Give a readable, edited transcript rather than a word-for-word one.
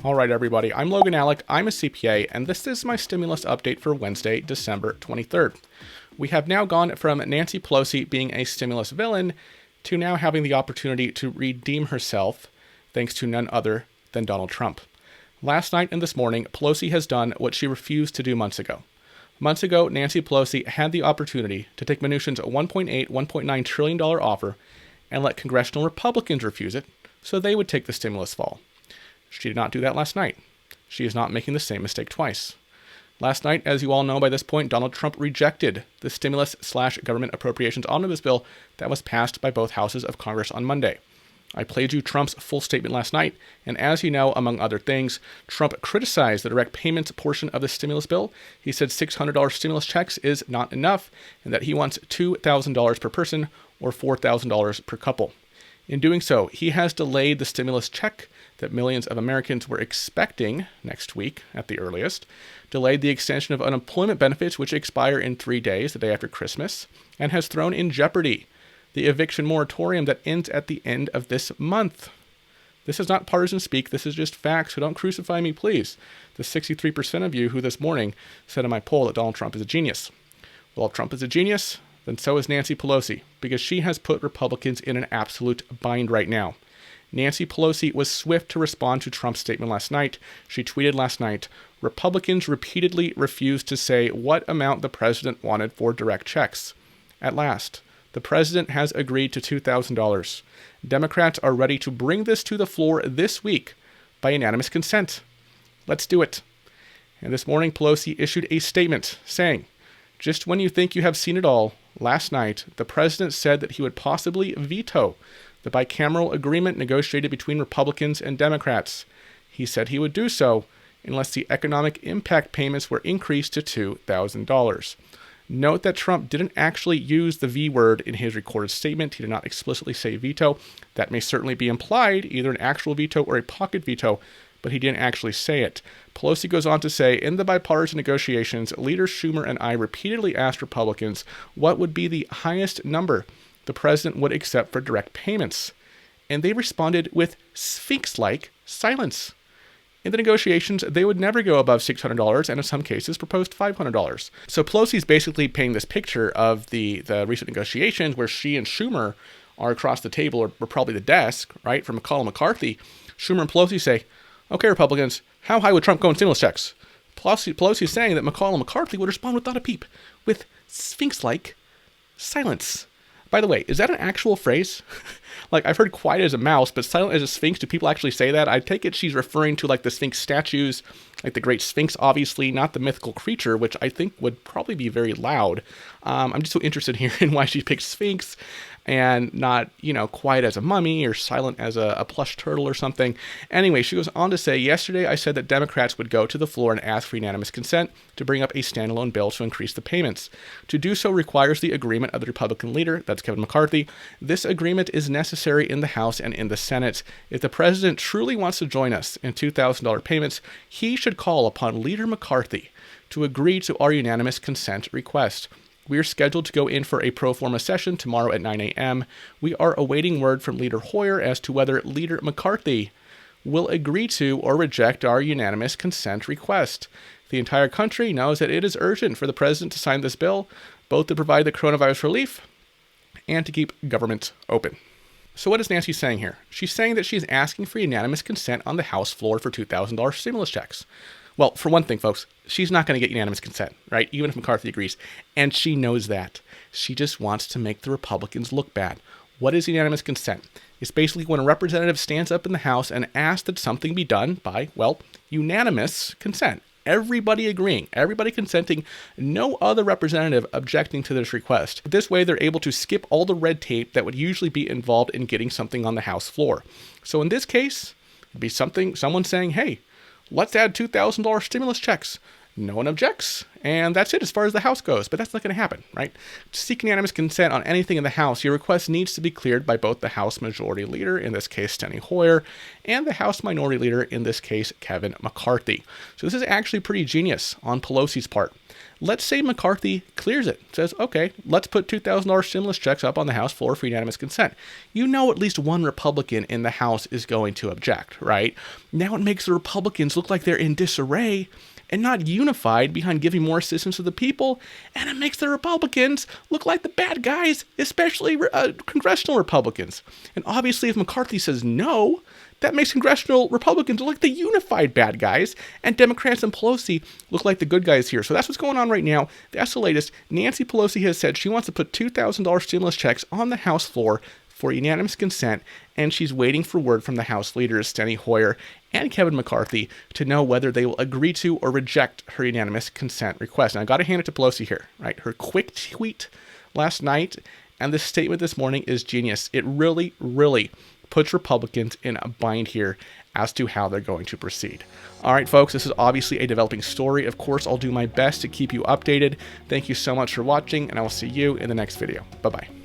All right, everybody, I'm Logan Alec, I'm a CPA, and this is my stimulus update for Wednesday, December 23rd. We have now gone from Nancy Pelosi being a stimulus villain to now having the opportunity to redeem herself thanks to none other than Donald Trump. Last night and this morning, Pelosi has done what she refused to do months ago. Months ago, Nancy Pelosi had the opportunity to take Mnuchin's $1.8, $1.9 trillion offer and let Congressional Republicans refuse it so they would take the stimulus fall. She did not do that last night. She is not making the same mistake twice. Last night, as you all know by this point, Donald Trump rejected the stimulus/government appropriations omnibus bill that was passed by both houses of Congress on Monday. I played you Trump's full statement last night, and as you know, among other things, Trump criticized the direct payments portion of the stimulus bill. He said $600 stimulus checks is not enough, and that he wants $2,000 per person or $4,000 per couple. In doing so, he has delayed the stimulus check that millions of Americans were expecting next week at the earliest, delayed the extension of unemployment benefits, which expire in 3 days, the day after Christmas, and has thrown in jeopardy the eviction moratorium that ends at the end of this month. This is not partisan speak, this is just facts, so don't crucify me, please. The 63% of you who this morning said in my poll that Donald Trump is a genius. Well, if Trump is a genius, then so is Nancy Pelosi, because she has put Republicans in an absolute bind right now. Nancy Pelosi was swift to respond to Trump's statement last night. She tweeted last night, "Republicans repeatedly refused to say what amount the president wanted for direct checks. At last, the president has agreed to $2,000. Democrats are ready to bring this to the floor this week by unanimous consent. Let's do it." And this morning, Pelosi issued a statement saying, "Just when you think you have seen it all, last night, the president said that he would possibly veto the bicameral agreement negotiated between Republicans and Democrats. He said he would do so unless the economic impact payments were increased to $2,000. Note that Trump didn't actually use the V word in his recorded statement. He did not explicitly say veto. That may certainly be implied, either an actual veto or a pocket veto, but he didn't actually say it. Pelosi goes on to say, "In the bipartisan negotiations, Leaders Schumer and I repeatedly asked Republicans what would be the highest number the president would accept for direct payments. And they responded with Sphinx-like silence. In the negotiations, they would never go above $600 and in some cases proposed $500. So Pelosi's basically painting this picture of the recent negotiations where she and Schumer are across the table, or probably the desk, right, from McConnell and McCarthy. Schumer and Pelosi say, "Okay, Republicans, how high would Trump go in stimulus checks?" Pelosi is saying that McConnell and McCarthy would respond without a peep, with Sphinx-like silence. By the way, is that an actual phrase? Like, I've heard quiet as a mouse, but silent as a sphinx. Do people actually say that? I take it she's referring to, like, the Sphinx statues, like the Great Sphinx, obviously, not the mythical creature, which I think would probably be very loud. I'm just so interested here in why she picked Sphinx and not, quiet as a mummy or silent as a plush turtle or something. Anyway, she goes on to say, "Yesterday I said that Democrats would go to the floor and ask for unanimous consent to bring up a standalone bill to increase the payments. To do so requires the agreement of the Republican leader," that's Kevin McCarthy. "This agreement is necessary in the House and in the Senate. If the president truly wants to join us in $2,000 payments, he should call upon Leader McCarthy to agree to our unanimous consent request. We are scheduled to go in for a pro forma session tomorrow at 9 a.m. We are awaiting word from Leader Hoyer as to whether Leader McCarthy will agree to or reject our unanimous consent request. The entire country knows that it is urgent for the president to sign this bill, both to provide the coronavirus relief and to keep government open." So what is Nancy saying here? She's saying that she's asking for unanimous consent on the House floor for $2,000 stimulus checks. Well, for one thing, folks, she's not going to get unanimous consent, right? Even if McCarthy agrees. And she knows that. She just wants to make the Republicans look bad. What is unanimous consent? It's basically when a representative stands up in the House and asks that something be done by, unanimous consent. Everybody agreeing, everybody consenting, no other representative objecting to this request. This way, they're able to skip all the red tape that would usually be involved in getting something on the House floor. So in this case, it'd be someone saying, "Hey, let's add $2,000 stimulus checks." No one objects, and that's it as far as the House goes. But that's not going to happen, right? To seek unanimous consent on anything in the House, your request needs to be cleared by both the House Majority Leader, in this case Steny Hoyer, and the House Minority Leader, in this case Kevin McCarthy. So this is actually pretty genius on Pelosi's part. Let's say McCarthy clears it, says, okay, let's put $2,000 stimulus checks up on the House floor for unanimous consent. You know at least one Republican in the House is going to object, right? Now it makes the Republicans look like they're in disarray and not unified behind giving more assistance to the people, and it makes the Republicans look like the bad guys, especially congressional Republicans. And obviously, if McCarthy says no, that makes congressional Republicans look like the unified bad guys, and Democrats and Pelosi look like the good guys here. So that's what's going on right now. That's the latest. Nancy Pelosi has said she wants to put $2,000 stimulus checks on the House floor for unanimous consent, and she's waiting for word from the House leaders, Steny Hoyer and Kevin McCarthy, to know whether they will agree to or reject her unanimous consent request. And I got to hand it to Pelosi here, right? Her quick tweet last night and this statement this morning is genius. It really, really puts Republicans in a bind here as to how they're going to proceed. All right, folks, this is obviously a developing story. Of course, I'll do my best to keep you updated. Thank you so much for watching, and I will see you in the next video. Bye-bye.